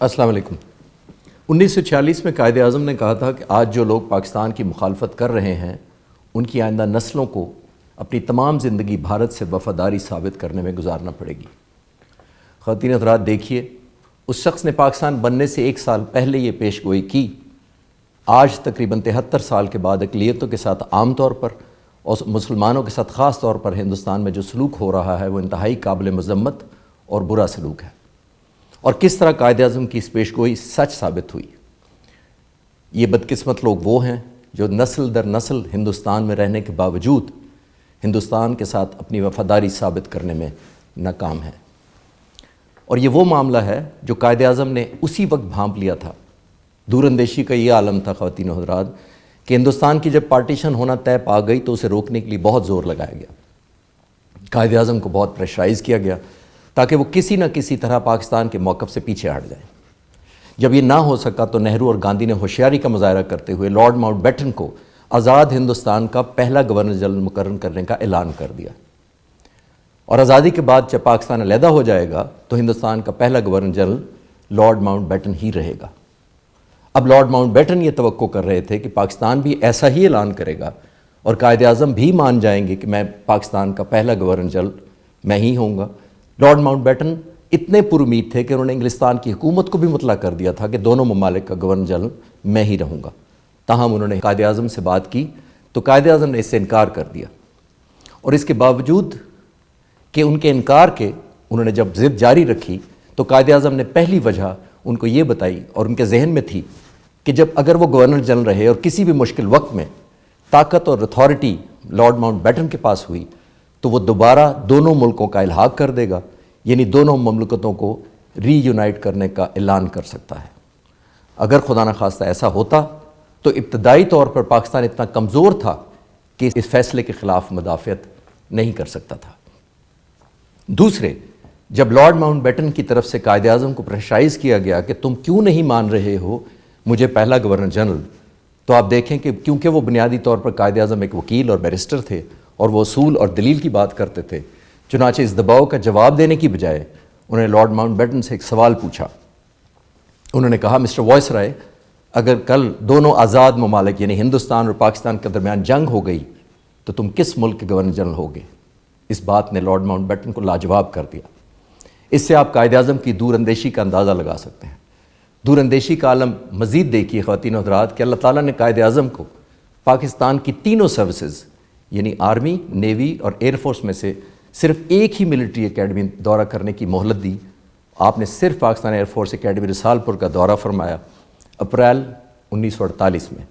السلام علیکم۔ 1946 میں قائد اعظم نے کہا تھا کہ آج جو لوگ پاکستان کی مخالفت کر رہے ہیں ان کی آئندہ نسلوں کو اپنی تمام زندگی بھارت سے وفاداری ثابت کرنے میں گزارنا پڑے گی۔ خواتین حضرات، دیکھیے، اس شخص نے پاکستان بننے سے ایک سال پہلے یہ پیش گوئی کی، آج تقریباً 73 سال کے بعد اقلیتوں کے ساتھ عام طور پر اور مسلمانوں کے ساتھ خاص طور پر ہندوستان میں جو سلوک ہو رہا ہے وہ انتہائی قابل مذمت اور برا سلوک ہے، اور کس طرح قائد اعظم کی اس پیش گوئی سچ ثابت ہوئی۔ یہ بدقسمت لوگ وہ ہیں جو نسل در نسل ہندوستان میں رہنے کے باوجود ہندوستان کے ساتھ اپنی وفاداری ثابت کرنے میں ناکام ہیں، اور یہ وہ معاملہ ہے جو قائد اعظم نے اسی وقت بھانپ لیا تھا۔ دور اندیشی کا یہ عالم تھا خواتین و حضرات کہ ہندوستان کی جب پارٹیشن ہونا طے پا گئی تو اسے روکنے کے لیے بہت زور لگایا گیا، قائد اعظم کو بہت پریشرائز کیا گیا تاکہ وہ کسی نہ کسی طرح پاکستان کے موقف سے پیچھے ہٹ جائیں۔ جب یہ نہ ہو سکا تو نہرو اور گاندھی نے ہوشیاری کا مظاہرہ کرتے ہوئے لارڈ ماؤنٹ بیٹن کو آزاد ہندوستان کا پہلا گورنر جنرل مقرر کرنے کا اعلان کر دیا، اور آزادی کے بعد جب پاکستان علیحدہ ہو جائے گا تو ہندوستان کا پہلا governor general Lord Mountbatten ہی رہے گا۔ اب لارڈ ماؤنٹ بیٹن یہ توقع کر رہے تھے کہ پاکستان بھی ایسا ہی اعلان کرے گا اور قائد اعظم بھی مان جائیں گے کہ میں پاکستان کا پہلا گورنر جنرل میں ہی ہوں گا۔ لارڈ ماؤنٹ بیٹن اتنے پر امید تھے کہ انہوں نے انگلستان کی حکومت کو بھی مطلع کر دیا تھا کہ دونوں ممالک کا گورنر جنرل میں ہی رہوں گا۔ تاہم انہوں نے قائد اعظم سے بات کی تو قائد اعظم نے اس سے انکار کر دیا، اور اس کے باوجود کہ ان کے انکار کے انہوں نے جب ضد جاری رکھی تو قائد اعظم نے پہلی وجہ ان کو یہ بتائی، اور ان کے ذہن میں تھی کہ جب اگر وہ گورنر جنرل رہے اور کسی بھی مشکل وقت میں طاقت اور اتھارٹی لارڈ ماؤنٹ بیٹن کے پاس ہوئی تو وہ دوبارہ دونوں ملکوں کا الحاق کر دے گا، یعنی دونوں مملکتوں کو ری یونائٹ کرنے کا اعلان کر سکتا ہے۔ اگر خدا نخواستہ ایسا ہوتا تو ابتدائی طور پر پاکستان اتنا کمزور تھا کہ اس فیصلے کے خلاف مدافعت نہیں کر سکتا تھا۔ دوسرے، جب لارڈ ماؤنٹ بیٹن کی طرف سے قائد اعظم کو پریشرائز کیا گیا کہ تم کیوں نہیں مان رہے ہو مجھے پہلا گورنر جنرل، تو آپ دیکھیں کہ کیونکہ وہ بنیادی طور پر قائد اعظم ایک وکیل اور بیرسٹر تھے اور وہ اصول اور دلیل کی بات کرتے تھے، چنانچہ اس دباؤ کا جواب دینے کی بجائے انہوں نے لارڈ ماؤنٹ بیٹن سے ایک سوال پوچھا۔ انہوں نے کہا، مسٹر وائس رائے، اگر کل دونوں آزاد ممالک یعنی ہندوستان اور پاکستان کے درمیان جنگ ہو گئی تو تم کس ملک کے گورنر جنرل ہوگے؟ اس بات نے لارڈ ماؤنٹ بیٹن کو لاجواب کر دیا۔ اس سے آپ قائد اعظم کی دور اندیشی کا اندازہ لگا سکتے ہیں۔ دور اندیشی کا عالم مزید دیکھیے خواتین و حضرات کہ اللہ تعالیٰ نے قائد اعظم کو پاکستان کی تینوں سروسز یعنی آرمی، نیوی اور ایئر فورس میں سے صرف ایک ہی ملٹری اکیڈمی دورہ کرنے کی مہلت دی۔ آپ نے صرف پاکستان ایئر فورس اکیڈمی رسال پور کا دورہ فرمایا اپریل 1948 میں۔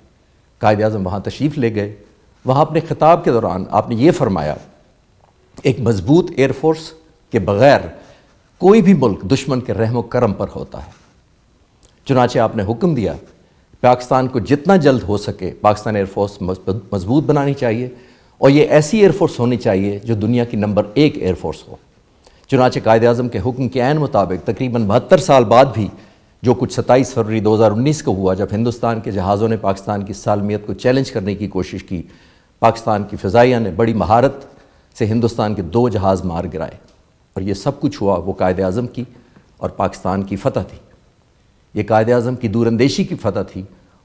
قائد اعظم وہاں تشریف لے گئے۔ وہاں اپنے خطاب کے دوران آپ نے یہ فرمایا، ایک مضبوط ایئر فورس کے بغیر کوئی بھی ملک دشمن کے رحم و کرم پر ہوتا ہے۔ چنانچہ آپ نے حکم دیا پاکستان کو جتنا جلد ہو سکے پاکستان ایئر فورس مضبوط بنانی چاہیے، اور یہ ایسی ایئر فورس ہونی چاہیے جو دنیا کی نمبر 1 ایئر فورس ہو۔ چنانچہ قائد اعظم کے حکم کے عین مطابق تقریباً 72 سال بعد بھی جو کچھ 27 فروری 2019 کو ہوا، جب ہندوستان کے جہازوں نے پاکستان کی سالمیت کو چیلنج کرنے کی کوشش کی، پاکستان کی فضائیہ نے بڑی مہارت سے ہندوستان کے 2 جہاز مار گرائے، اور یہ سب کچھ ہوا وہ قائد اعظم کی اور پاکستان کی فتح تھی۔ یہ قائد اعظم کی دور اندیشی کی فتح تھی،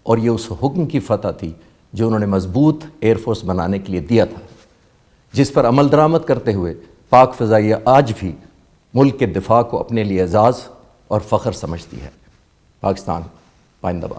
اور یہ اس حکم کی فتح تھی جو انہوں نے مضبوط ایئر فورس بنانے کے لیے دیا تھا، جس پر عمل درآمد کرتے ہوئے پاک فضائیہ آج بھی ملک کے دفاع کو اپنے لیے اعزاز اور فخر سمجھتی ہے۔ پاکستان پائندہ باد۔